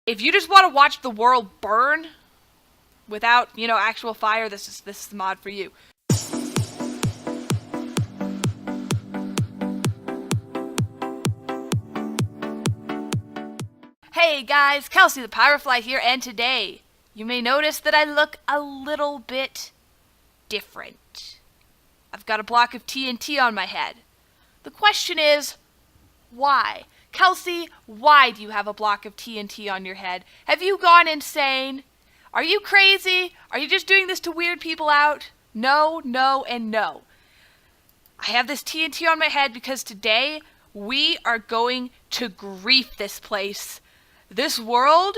If you just want to watch the world burn without, actual fire, this is the mod for you. Hey guys, KelsiThePyrofly here, and today you may notice that I look a little bit different. I've got a block of TNT on my head. The question is, why? Kelsi, why do you have a block of TNT on your head? Have you gone insane? Are you crazy? Are you just doing this to weird people out? No, no, and no. I have this TNT on my head because today we are going to grief this place. This world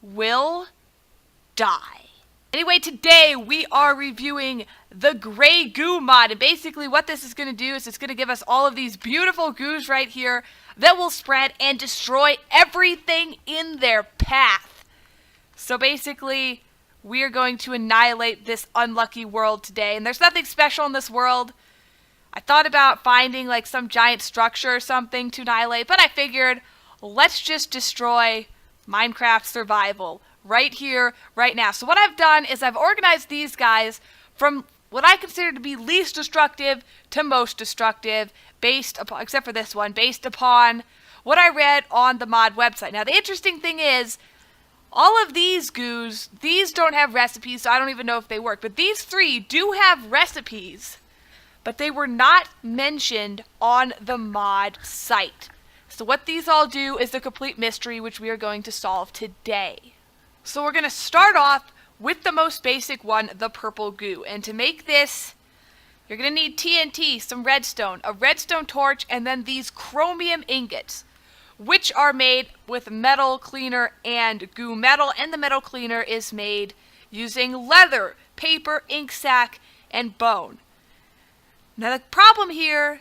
will die. Anyway, today we are reviewing the Gray Goo mod, and basically what this is going to do is it's going to give us all of these beautiful goos right here that will spread and destroy everything in their path. So basically, we are going to annihilate this unlucky world today, and there's nothing special in this world. I thought about finding like some giant structure or something to annihilate, but I figured, let's just destroy Minecraft survival right here, right now. So what I've done is I've organized these guys from what I consider to be least destructive to most destructive, based upon, except for this one, based upon what I read on the mod website. Now the interesting thing is, all of these goos, these don't have recipes, so I don't even know if they work, but these three do have recipes, but they were not mentioned on the mod site. So what these all do is a complete mystery, which we are going to solve today. So we're going to start off with the most basic one, the purple goo. And to make this, you're going to need TNT, some redstone, a redstone torch, and then these chromium ingots, which are made with metal cleaner and goo metal. And the metal cleaner is made using leather, paper, ink sac, and bone. Now the problem here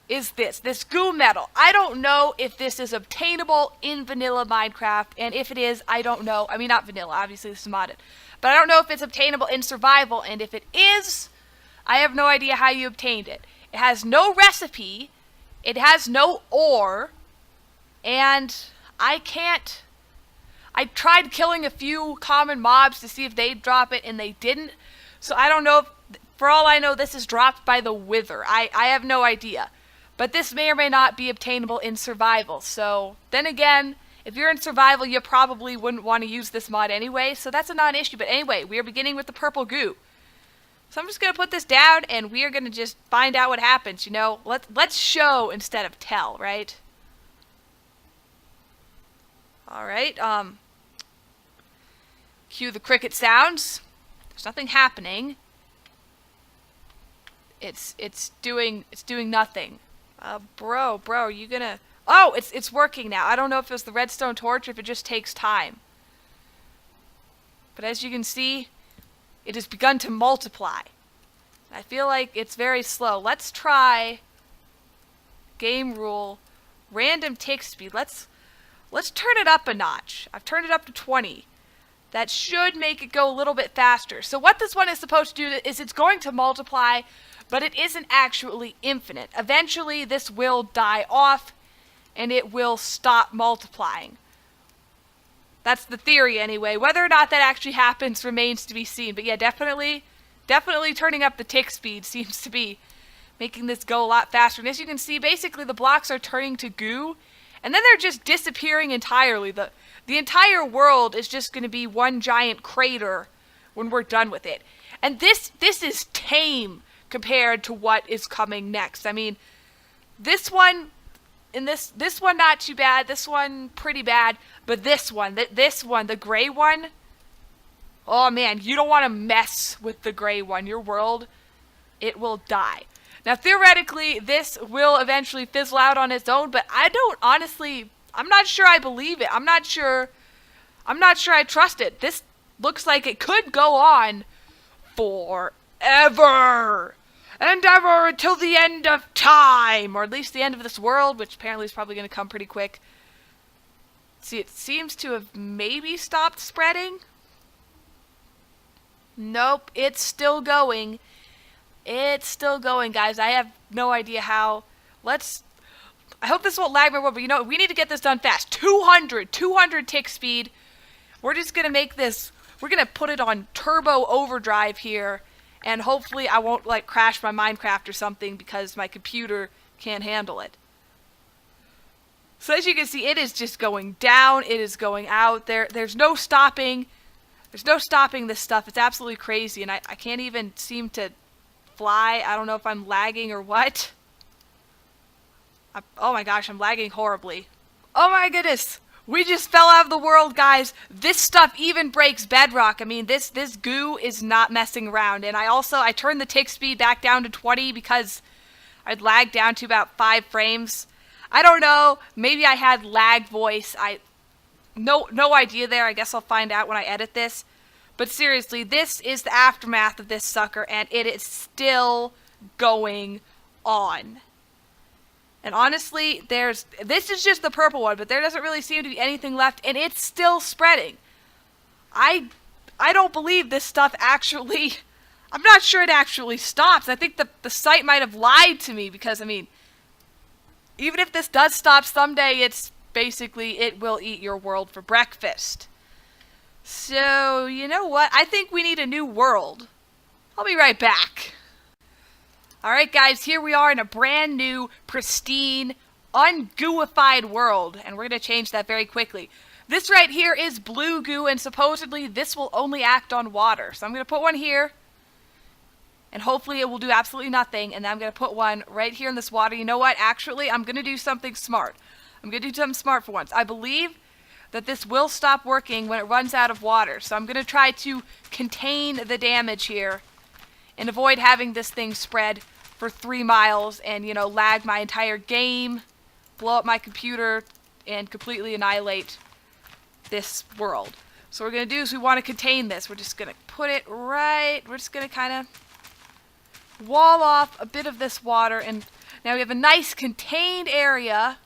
is this goo metal. I don't know if this is obtainable in vanilla Minecraft, and if it is, I don't know. I mean, not vanilla, obviously this is modded. But I don't know if it's obtainable in survival, and if it is, I have no idea how you obtained it. It has no recipe, it has no ore, and I tried killing a few common mobs to see if they'd drop it, and they didn't. So I don't know if, for all I know, this is dropped by the wither. I have no idea. But this may or may not be obtainable in survival. So, then again, if you're in survival, you probably wouldn't want to use this mod anyway. So that's a non-issue. But anyway, we are beginning with the purple goo. So I'm just going to put this down, and we are going to just find out what happens. Let's show instead of tell, right? Alright, cue the cricket sounds. There's nothing happening. It's doing nothing. Bro, are you gonna... Oh, it's working now. I don't know if it was the redstone torch or if it just takes time. But as you can see, it has begun to multiply. I feel like it's very slow. Let's try game rule, random tick speed. Let's turn it up a notch. I've turned it up to 20. That should make it go a little bit faster. So what this one is supposed to do is it's going to multiply, but it isn't actually infinite. Eventually, this will die off, and it will stop multiplying. That's the theory, anyway. Whether or not that actually happens remains to be seen. But yeah, definitely turning up the tick speed seems to be making this go a lot faster. And as you can see, basically the blocks are turning to goo, and then they're just disappearing entirely. The entire world is just going to be one giant crater when we're done with it. And this is tame compared to what is coming next. I mean, this one, and this one not too bad, this one pretty bad, but this one, the gray one, oh man, you don't want to mess with the gray one. Your world, it will die. Now theoretically, this will eventually fizzle out on its own, but I don't honestly, I'm not sure I believe it. I'm not sure I trust it. This looks like it could go on forever and ever until the end of time, or at least the end of this world, which apparently is probably going to come pretty quick. See, it seems to have maybe stopped spreading. Nope, it's still going. It's still going, guys. I have no idea how. I hope this won't lag my world, but you know, we need to get this done fast. 200 tick speed. We're just going to make this, we're going to put it on turbo overdrive here, and hopefully I won't, like, crash my Minecraft or something because my computer can't handle it. So as you can see, it is just going down, it is going out. There's no stopping. There's no stopping this stuff. It's absolutely crazy, and I can't even seem to fly. I don't know if I'm lagging or what. Oh my gosh, I'm lagging horribly. Oh my goodness! We just fell out of the world, guys. This stuff even breaks bedrock. I mean, this goo is not messing around. And I turned the tick speed back down to 20 because I'd lagged down to about 5 frames. I don't know. Maybe I had lag voice. No idea there. I guess I'll find out when I edit this. But seriously, this is the aftermath of this sucker, and it is still going on. And honestly, this is just the purple one, but there doesn't really seem to be anything left, and it's still spreading. I don't believe this stuff actually, I'm not sure it actually stops. I think the site might have lied to me because, I mean, even if this does stop someday, it's basically, it will eat your world for breakfast. So, you know what? I think we need a new world. I'll be right back. Alright guys, here we are in a brand new, pristine, ungooified world, and we're going to change that very quickly. This right here is blue goo, and supposedly this will only act on water. So I'm going to put one here, and hopefully it will do absolutely nothing, and then I'm going to put one right here in this water. You know what? Actually, I'm going to do something smart. I'm going to do something smart for once. I believe that this will stop working when it runs out of water, so I'm going to try to contain the damage here and avoid having this thing spread for 3 miles and, you know, lag my entire game, blow up my computer, and completely annihilate this world. So what we're going to do is we want to contain this. We're just going to put it right, we're just going to kind of wall off a bit of this water, and now we have a nice contained area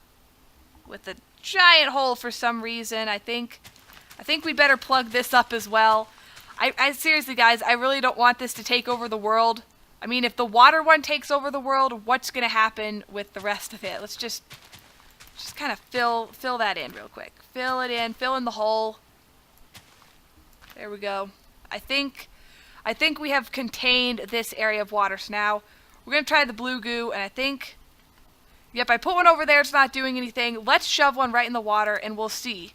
with a giant hole for some reason. I think we better plug this up as well. I seriously, guys, I really don't want this to take over the world. I mean, if the water one takes over the world, what's going to happen with the rest of it? Let's just kind of fill that in real quick. Fill it in, fill in the hole. There we go. I think we have contained this area of water. So now we're going to try the blue goo, and I think, yep, I put one over there. It's not doing anything. Let's shove one right in the water, and we'll see.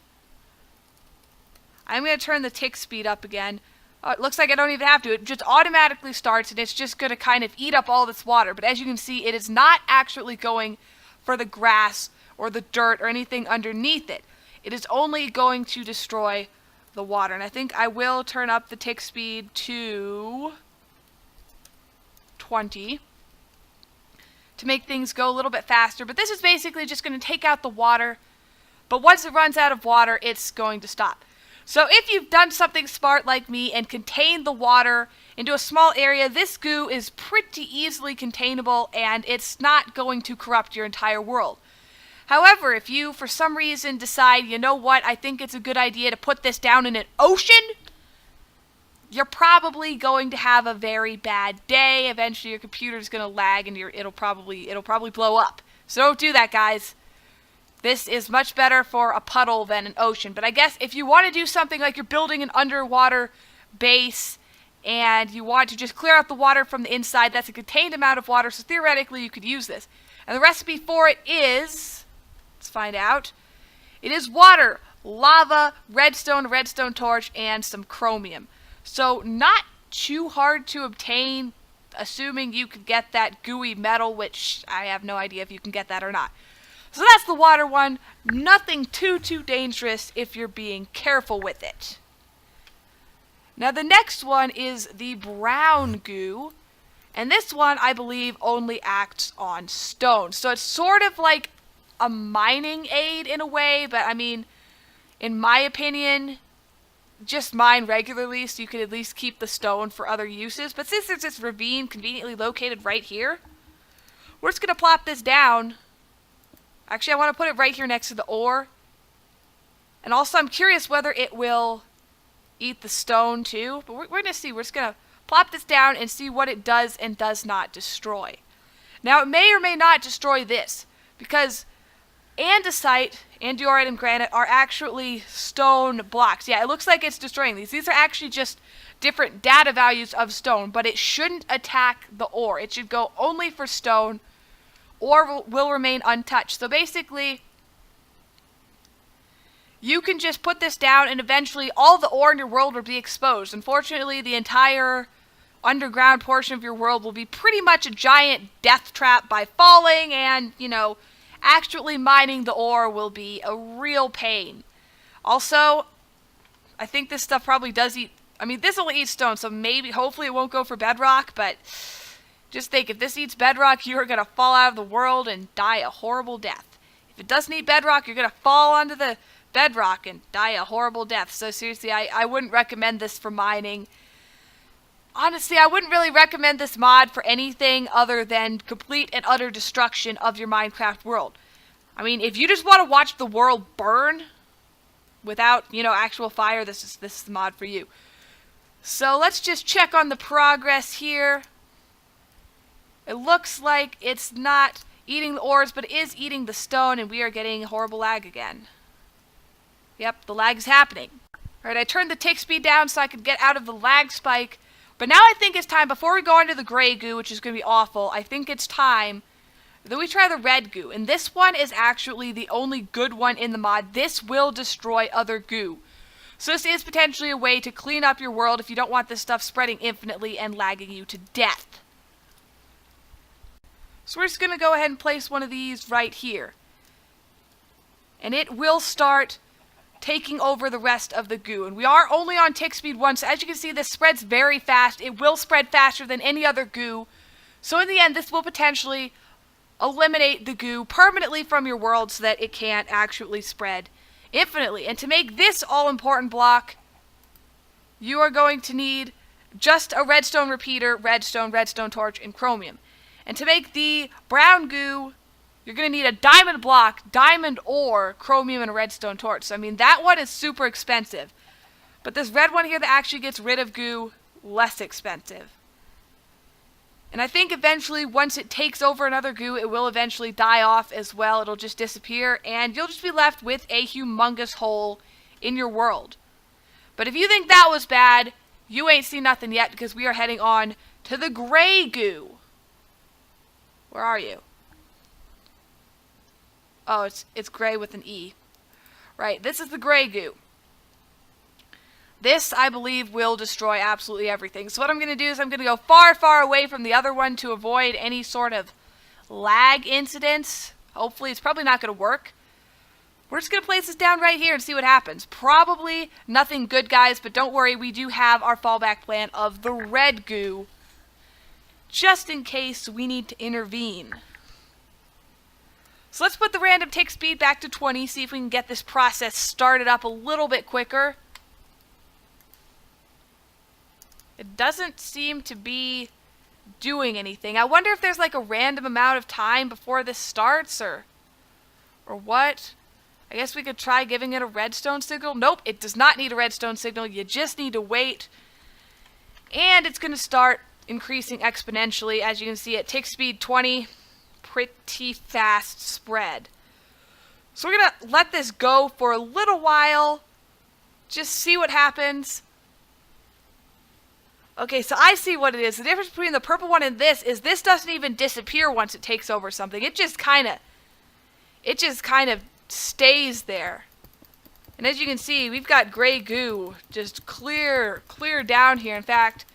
I'm going to turn the tick speed up again. Oh, it looks like I don't even have to. It just automatically starts, and it's just going to kind of eat up all this water. But as you can see, it is not actually going for the grass or the dirt or anything underneath it. It is only going to destroy the water. And I think I will turn up the tick speed to 20 to make things go a little bit faster. But this is basically just going to take out the water. But once it runs out of water, it's going to stop. So if you've done something smart like me and contained the water into a small area, this goo is pretty easily containable, and it's not going to corrupt your entire world. However, if you, for some reason, decide, you know what, I think it's a good idea to put this down in an ocean, you're probably going to have a very bad day. Eventually your computer's going to lag, and it'll probably blow up. So don't do that, guys. This is much better for a puddle than an ocean. But I guess if you want to do something like you're building an underwater base and you want to just clear out the water from the inside, that's a contained amount of water, so theoretically you could use this. And the recipe for it is, let's find out, it is water, lava, redstone torch, and some chromium. So not too hard to obtain, assuming you could get that gooey metal, which I have no idea if you can get that or not. So that's the water one. Nothing too dangerous if you're being careful with it. Now the next one is the brown goo. And this one, I believe, only acts on stone. So it's sort of like a mining aid in a way. But I mean, in my opinion, just mine regularly so you can at least keep the stone for other uses. But since there's this ravine conveniently located right here, we're just going to plop this down. Actually, I want to put it right here next to the ore. And also, I'm curious whether it will eat the stone too. But we're going to see. We're just going to plop this down and see what it does and does not destroy. Now, it may or may not destroy this. Because Andesite, andiorite, and granite are actually stone blocks. Yeah, it looks like it's destroying these. These are actually just different data values of stone, but it shouldn't attack the ore. It should go only for stone, or will remain untouched. So basically, you can just put this down and eventually all the ore in your world will be exposed. Unfortunately, the entire underground portion of your world will be pretty much a giant death trap by falling, and, you know, actually mining the ore will be a real pain. Also, I think this stuff probably does eat, I mean, this will eat stone, so maybe, hopefully it won't go for bedrock, but just think, if this eats bedrock, you are going to fall out of the world and die a horrible death. If it doesn't eat bedrock, you're going to fall onto the bedrock and die a horrible death. So seriously, I wouldn't recommend this for mining. Honestly, I wouldn't really recommend this mod for anything other than complete and utter destruction of your Minecraft world. I mean, if you just want to watch the world burn without, you know, actual fire, this is the mod for you. So let's just check on the progress here. It looks like it's not eating the ores, but it is eating the stone, and we are getting horrible lag again. Yep, the lag is happening. Alright, I turned the tick speed down so I could get out of the lag spike. But now I think it's time, before we go into the gray goo, which is going to be awful, I think it's time that we try the red goo. And this one is actually the only good one in the mod. This will destroy other goo. So this is potentially a way to clean up your world if you don't want this stuff spreading infinitely and lagging you to death. So we're just going to go ahead and place one of these right here. And it will start taking over the rest of the goo. And we are only on tick speed 1, so as you can see, this spreads very fast. It will spread faster than any other goo. So in the end, this will potentially eliminate the goo permanently from your world so that it can't actually spread infinitely. And to make this all-important block, you are going to need just a redstone repeater, redstone torch, and chromium. And to make the brown goo, you're going to need a diamond block, diamond ore, chromium, and a redstone torch. So, I mean, that one is super expensive. But this red one here that actually gets rid of goo, less expensive. And I think eventually, once it takes over another goo, it will eventually die off as well. It'll just disappear, and you'll just be left with a humongous hole in your world. But if you think that was bad, you ain't seen nothing yet, because we are heading on to the gray goo. Where are you? Oh, it's gray with an E. Right, this is the gray goo. This, I believe, will destroy absolutely everything. So what I'm going to do is I'm going to go far, far away from the other one to avoid any sort of lag incidents. Hopefully, it's probably not going to work. We're just going to place this down right here and see what happens. Probably nothing good, guys, but don't worry. We do have our fallback plan of the red goo, just in case we need to intervene. So let's put the random tick speed back to 20, see if we can get this process started up a little bit quicker. It doesn't seem to be doing anything. I wonder if there's like a random amount of time before this starts, or what? I guess we could try giving it a redstone signal. Nope, it does not need a redstone signal. You just need to wait. And it's going to start increasing exponentially. As you can see, at tick speed 20, pretty fast spread. So we're going to let this go for a little while. Just see what happens. Okay, so I see what it is. The difference between the purple one and this is this doesn't even disappear once it takes over something. It just kind of stays there. And as you can see, we've got gray goo just clear down here. In fact,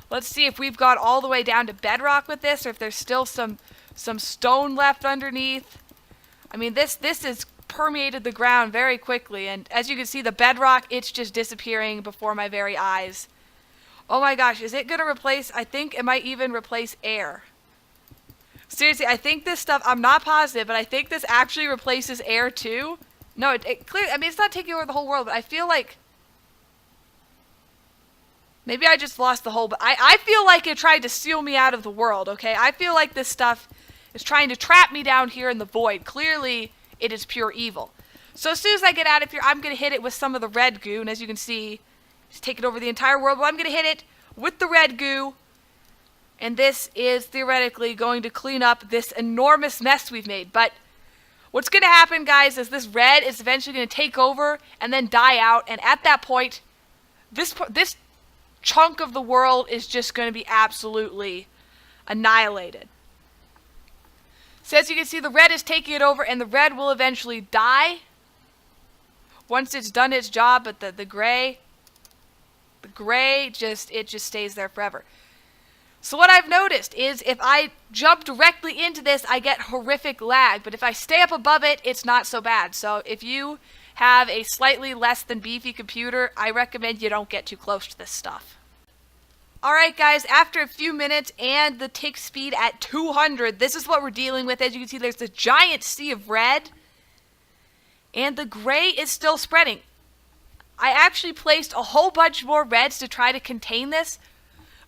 let's see if we've got all the way down to bedrock with this, or if there's still some stone left underneath. I mean, this has permeated the ground very quickly, and as you can see, the bedrock, it's just disappearing before my very eyes. Oh my gosh, is it going to replace, I think it might even replace air. Seriously, I think this stuff, I'm not positive, but I think this actually replaces air too. No, it clearly, I mean, it's not taking over the whole world, but I feel like, maybe I just lost the whole, but I feel like it tried to seal me out of the world, okay? I feel like this stuff is trying to trap me down here in the void. Clearly, it is pure evil. So as soon as I get out of here, I'm going to hit it with some of the red goo, and as you can see, it's taken over the entire world, but I'm going to hit it with the red goo, and this is theoretically going to clean up this enormous mess we've made. But What's going to happen, guys, is this red is eventually going to take over and then die out. And at that point, this chunk of the world is just going to be absolutely annihilated. So as you can see, the red is taking it over, and the red will eventually die once it's done its job. But the gray just stays there forever. So what I've noticed is if I jump directly into this, I get horrific lag. But if I stay up above it, it's not so bad. So if you have a slightly less than beefy computer, I recommend you don't get too close to this stuff. Alright guys, after a few minutes and the tick speed at 200, this is what we're dealing with. As you can see, there's a giant sea of red. And the gray is still spreading. I actually placed a whole bunch more reds to try to contain this.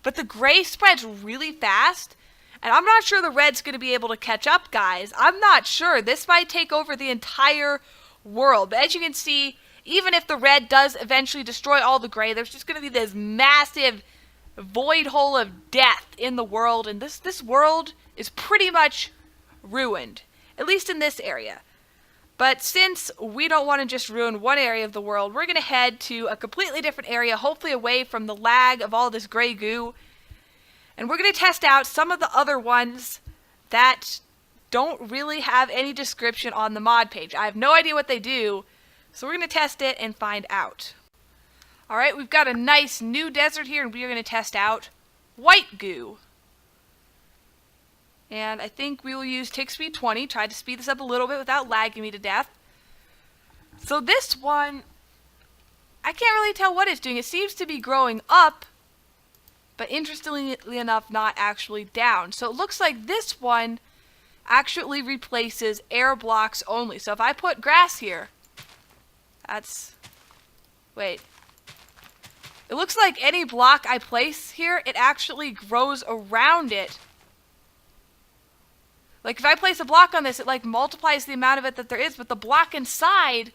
But the gray spreads really fast, and I'm not sure the red's going to be able to catch up, guys. I'm not sure. This might take over the entire world. But as you can see, even if the red does eventually destroy all the gray, there's just going to be this massive void hole of death in the world, and this world is pretty much ruined, at least in this area. But since we don't want to just ruin one area of the world, we're going to head to a completely different area, hopefully away from the lag of all this gray goo. And we're going to test out some of the other ones that don't really have any description on the mod page. I have no idea what they do, so we're going to test it and find out. Alright, we've got a nice new desert here, and we are going to test out white goo. And I think we will use tick speed 20, try to speed this up a little bit without lagging me to death. So this one, I can't really tell what it's doing. It seems to be growing up, but interestingly enough, not actually down. So it looks like this one actually replaces air blocks only. So if I put grass here, wait. It looks like any block I place here, it actually grows around it. Like, if I place a block on this, it, like, multiplies the amount of it that there is, but the block inside,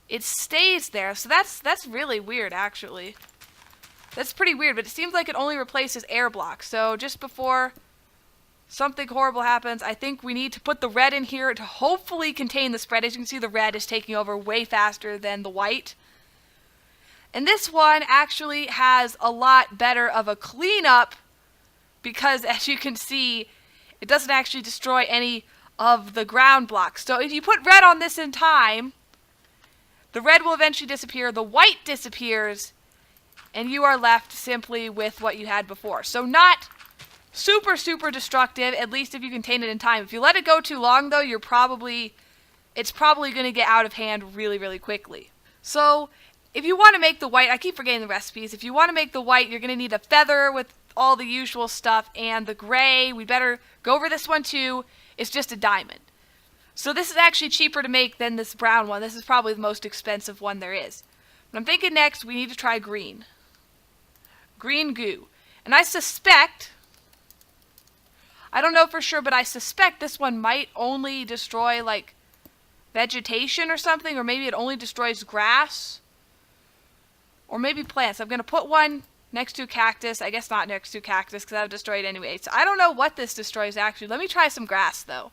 it stays there. So that's really weird, actually. That's pretty weird, but it seems like it only replaces air blocks. So, just before something horrible happens, I think we need to put the red in here to hopefully contain the spread. As you can see, the red is taking over way faster than the white. And this one actually has a lot better of a cleanup, because, as you can see, it doesn't actually destroy any of the ground blocks. So if you put red on this in time, the red will eventually disappear, the white disappears, and you are left simply with what you had before. So not super, super destructive, at least if you contain it in time. If you let it go too long, though, it's probably going to get out of hand really, really quickly. So if you want to make the white, I keep forgetting the recipes, if you want to make the white, you're going to need a feather with all the usual stuff, and the gray, we better go over this one too, it's just a diamond. So this is actually cheaper to make than this brown one. This is probably the most expensive one there is. But I'm thinking next we need to try green. Green goo. And I suspect, I don't know for sure, but I suspect this one might only destroy, like, vegetation or something, or maybe it only destroys grass, or maybe plants. I'm going to put one next to a cactus. I guess not next to a cactus, because I would destroy it anyway. So I don't know what this destroys, actually. Let me try some grass, though.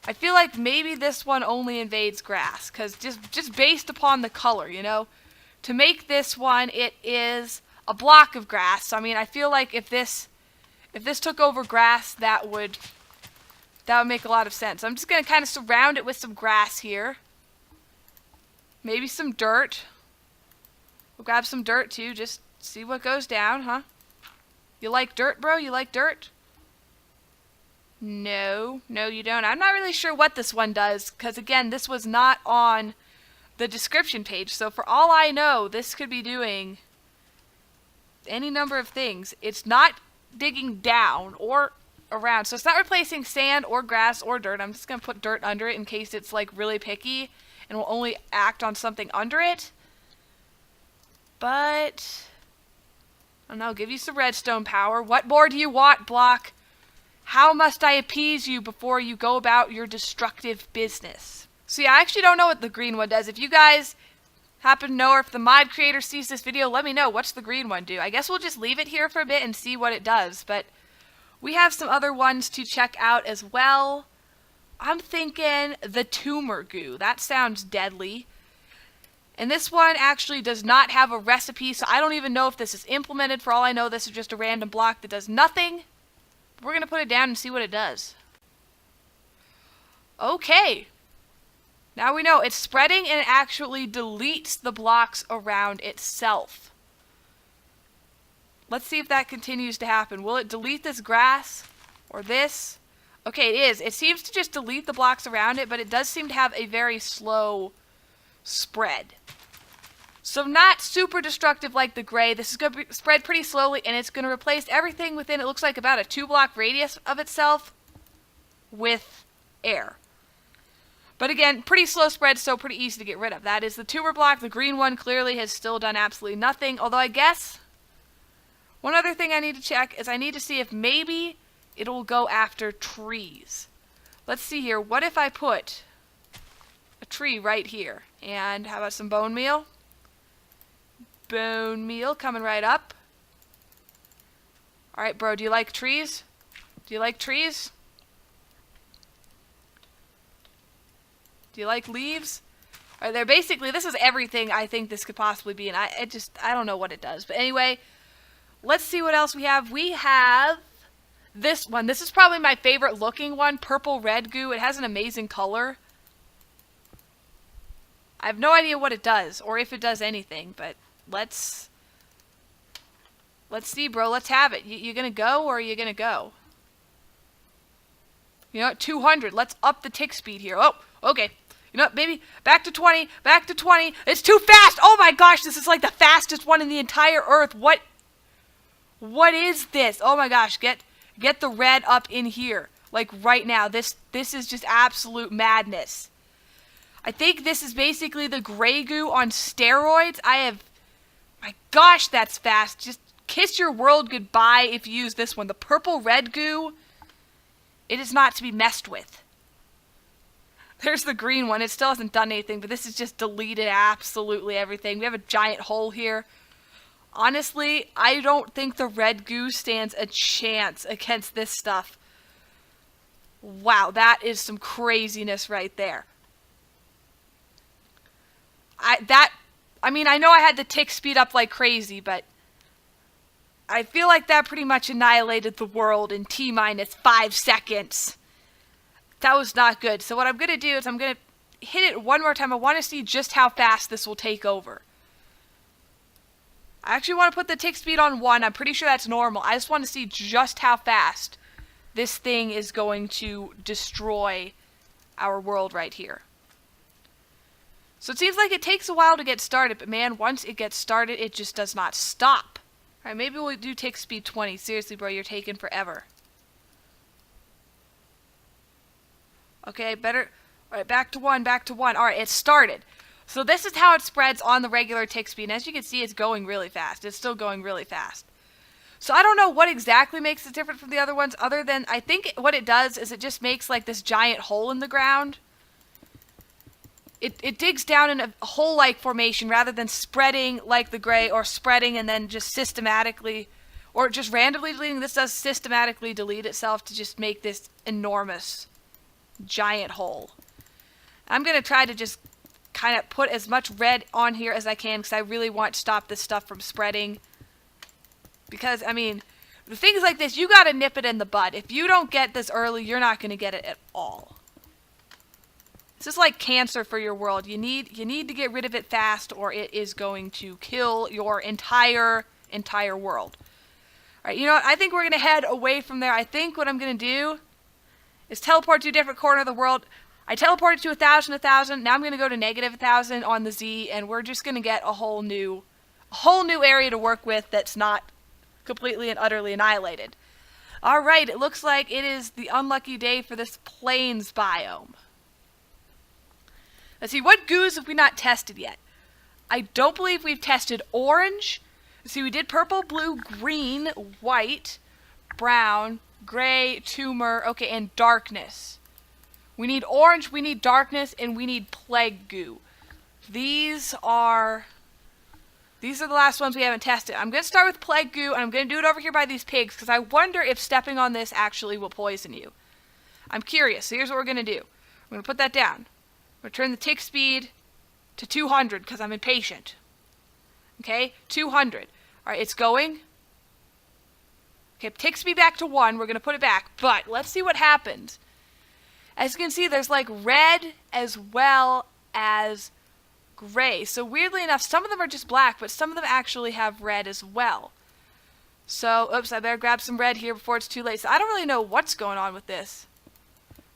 I feel like maybe this one only invades grass, because just based upon the color, you know? To make this one, it is a block of grass. So, I mean, I feel like if this took over grass, that would make a lot of sense. I'm just going to kind of surround it with some grass here. Maybe some dirt. We'll grab some dirt too, just see what goes down, huh? You like dirt, bro? You like dirt? No, you don't. I'm not really sure what this one does, because again, this was not on the description page, so for all I know, this could be doing any number of things. It's not digging down or around, so it's not replacing sand or grass or dirt. I'm just going to put dirt under it in case it's, like, really picky and will only act on something under it. But, I don't know, give you some redstone power. What more do you want, block? How must I appease you before you go about your destructive business? So yeah, I actually don't know what the green one does. If you guys happen to know, or if the mod creator sees this video, let me know. What's the green one do? I guess we'll just leave it here for a bit and see what it does. But we have some other ones to check out as well. I'm thinking the tumor goo. That sounds deadly. And this one actually does not have a recipe, so I don't even know if this is implemented. For all I know, this is just a random block that does nothing. We're going to put it down and see what it does. Okay. Now we know it's spreading and it actually deletes the blocks around itself. Let's see if that continues to happen. Will it delete this grass or this? Okay, it is. It seems to just delete the blocks around it, but it does seem to have a very slow spread. So not super destructive like the gray. This is going to spread pretty slowly, and it's going to replace everything within, it looks like, about a 2-block radius of itself with air. But again, pretty slow spread, so pretty easy to get rid of. That is the tumor block. The green one clearly has still done absolutely nothing, although I guess one other thing I need to check is I need to see if maybe it will go after trees. Let's see here. What if I put a tree right here? And how about some bone meal? Bone meal coming right up. Alright, bro, do you like trees? Do you like trees? Do you like leaves? Alright, there basically, this is everything I think this could possibly be, and I don't know what it does. But anyway, let's see what else we have. We have this one. This is probably my favorite looking one, purple red goo. It has an amazing color. I have no idea what it does, or if it does anything, but let's see, bro. Let's have it. You gonna go, or are you gonna go? You know what? 200. Let's up the tick speed here. Oh, okay. You know what, baby? Back to 20. Back to 20. It's too fast. Oh my gosh, this is like the fastest one in the entire earth. What is this? Oh my gosh, get the red up in here. Like right now. This is just absolute madness. I think this is basically the gray goo on steroids. My gosh, that's fast. Just kiss your world goodbye if you use this one. The purple red goo, it is not to be messed with. There's the green one. It still hasn't done anything, but this has just deleted absolutely everything. We have a giant hole here. Honestly, I don't think the red goo stands a chance against this stuff. Wow, that is some craziness right there. I mean, I know I had the tick speed up like crazy, but I feel like that pretty much annihilated the world in T-minus 5 seconds. That was not good. So what I'm going to do is I'm going to hit it one more time. I want to see just how fast this will take over. I actually want to put the tick speed on 1. I'm pretty sure that's normal. I just want to see just how fast this thing is going to destroy our world right here. So it seems like it takes a while to get started, but man, once it gets started, it just does not stop. Alright, maybe we'll do tick speed 20. Seriously, bro, you're taking forever. Okay, better. Alright, back to 1, back to 1. Alright, it started. So this is how it spreads on the regular tick speed. And as you can see, it's going really fast. It's still going really fast. So I don't know what exactly makes it different from the other ones, other than I think what it does is it just makes like this giant hole in the ground. It digs down in a hole-like formation rather than spreading like the gray, or spreading and then just systematically, or just randomly deleting. This does systematically delete itself to just make this enormous giant hole. I'm going to try to just kind of put as much red on here as I can, because I really want to stop this stuff from spreading. Because, I mean, the things like this, you got to nip it in the bud. If you don't get this early, you're not going to get it at all. This is like cancer for your world. You need to get rid of it fast, or it is going to kill your entire world. Alright, you know what? I think we're going to head away from there. I think what I'm going to do is teleport to a different corner of the world. I teleported to 1,000, 1,000. Now I'm going to go to negative 1,000 on the Z, and we're just going to get a whole new area to work with that's not completely and utterly annihilated. Alright, it looks like it is the unlucky day for this plains biome. Let's see, what goos have we not tested yet? I don't believe we've tested orange. Let's see, we did purple, blue, green, white, brown, gray, tumor, okay, and darkness. We need orange, we need darkness, and we need plague goo. These are the last ones we haven't tested. I'm going to start with plague goo, and I'm going to do it over here by these pigs, because I wonder if stepping on this actually will poison you. I'm curious. So here's what we're going to do. We're going to put that down. I'm going to turn the tick speed to 200 because I'm impatient. Okay, 200. All right, it's going. Okay, tick speed back to 1. We're going to put it back. But let's see what happens. As you can see, there's like red as well as gray. So weirdly enough, some of them are just black, but some of them actually have red as well. So, oops, I better grab some red here before it's too late. So I don't really know what's going on with this.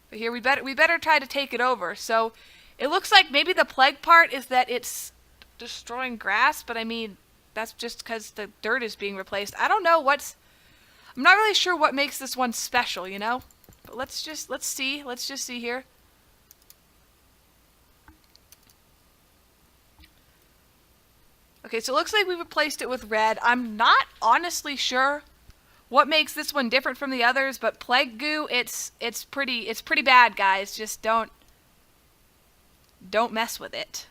But here, we better try to take it over. So it looks like maybe the plague part is that it's destroying grass, but I mean, that's just because the dirt is being replaced. I don't know I'm not really sure what makes this one special, you know? But let's just see here. Okay, so it looks like we replaced it with red. I'm not honestly sure what makes this one different from the others, but plague goo, it's pretty bad, guys. Just don't mess with it.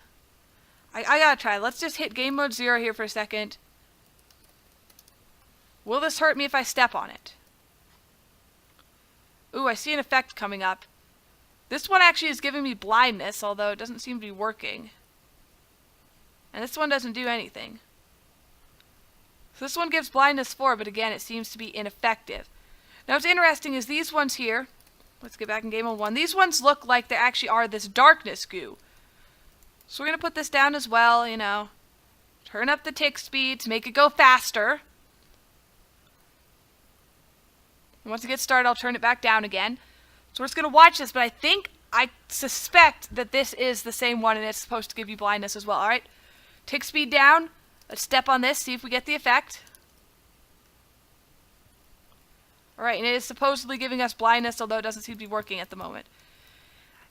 I gotta try. Let's just hit game mode 0 here for a second. Will this hurt me if I step on it? Ooh, I see an effect coming up. This one actually is giving me blindness, although it doesn't seem to be working. And this one doesn't do anything. So this one gives blindness 4, but again, it seems to be ineffective. Now what's interesting is these ones here. Let's get back in game mode 1. These ones look like they actually are this darkness goo. So we're going to put this down as well, you know. Turn up the tick speed to make it go faster. And once it gets started, I'll turn it back down again. So we're just going to watch this, but I suspect that this is the same one and it's supposed to give you blindness as well. Alright, tick speed down. Let's step on this, see if we get the effect. Alright, and it is supposedly giving us blindness, although it doesn't seem to be working at the moment.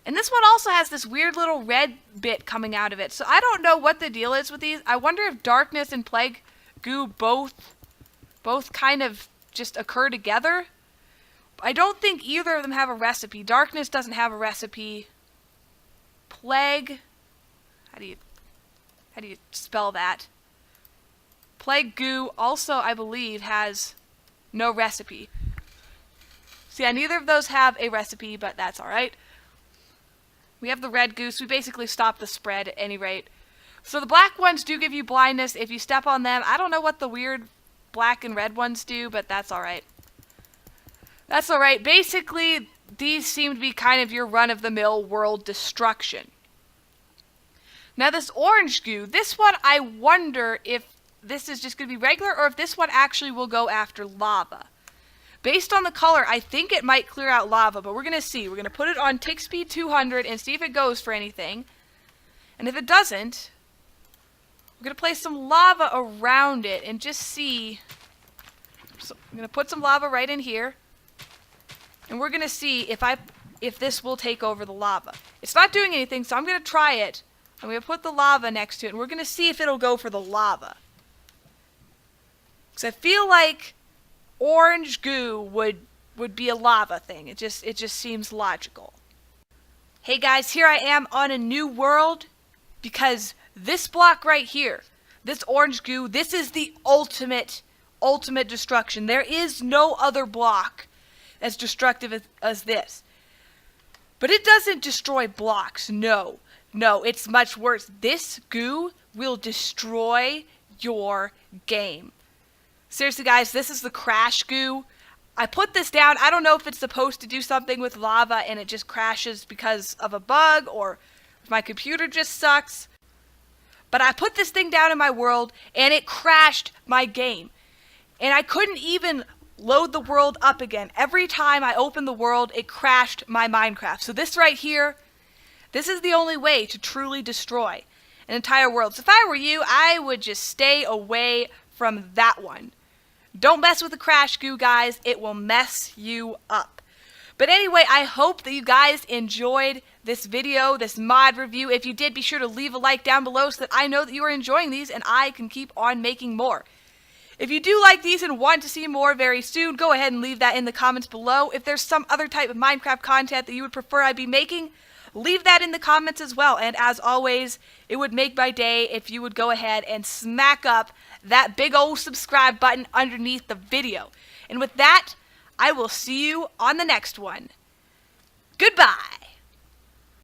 And this one also has this weird little red bit coming out of it. So I don't know what the deal is with these. I wonder if darkness and plague goo both kind of just occur together. I don't think either of them have a recipe. Darkness doesn't have a recipe. Plague, how do you spell that? Plague goo also, I believe, has no recipe. So yeah, neither of those have a recipe, but that's alright. We have the red goose. We basically stop the spread at any rate. So the black ones do give you blindness if you step on them. I don't know what the weird black and red ones do, but that's alright. That's alright. Basically, these seem to be kind of your run-of-the-mill world destruction. Now this orange goo, this one I wonder if this is just going to be regular or if this one actually will go after lava. Based on the color, I think it might clear out lava, but we're going to see. We're going to put it on tick speed 200 and see if it goes for anything. And if it doesn't, we're going to place some lava around it and just see. So I'm going to put some lava right in here. And we're going to see if this will take over the lava. It's not doing anything, so I'm going to try it. I'm going to put the lava next to it, and we're going to see if it'll go for the lava. Because I feel like orange goo would be a lava thing. It just seems logical. Hey guys, here I am on a new world because this block right here, this orange goo, this is the ultimate destruction. There is no other block as destructive as this. But it doesn't destroy blocks. No, it's much worse. This goo will destroy your game. Seriously, guys, this is the crash goo. I put this down. I don't know if it's supposed to do something with lava and it just crashes because of a bug or if my computer just sucks. But I put this thing down in my world and it crashed my game. And I couldn't even load the world up again. Every time I opened the world, it crashed my Minecraft. So this right here, this is the only way to truly destroy an entire world. So if I were you, I would just stay away from that one. Don't mess with the crash goo, guys. It will mess you up. But anyway, I hope that you guys enjoyed this video, this mod review. If you did, be sure to leave a like down below so that I know that you are enjoying these and I can keep on making more. If you do like these and want to see more very soon, go ahead and leave that in the comments below. If there's some other type of Minecraft content that you would prefer I be making, leave that in the comments as well. And as always, it would make my day if you would go ahead and smack up that big old subscribe button underneath the video. And with that, I will see you on the next one. Goodbye!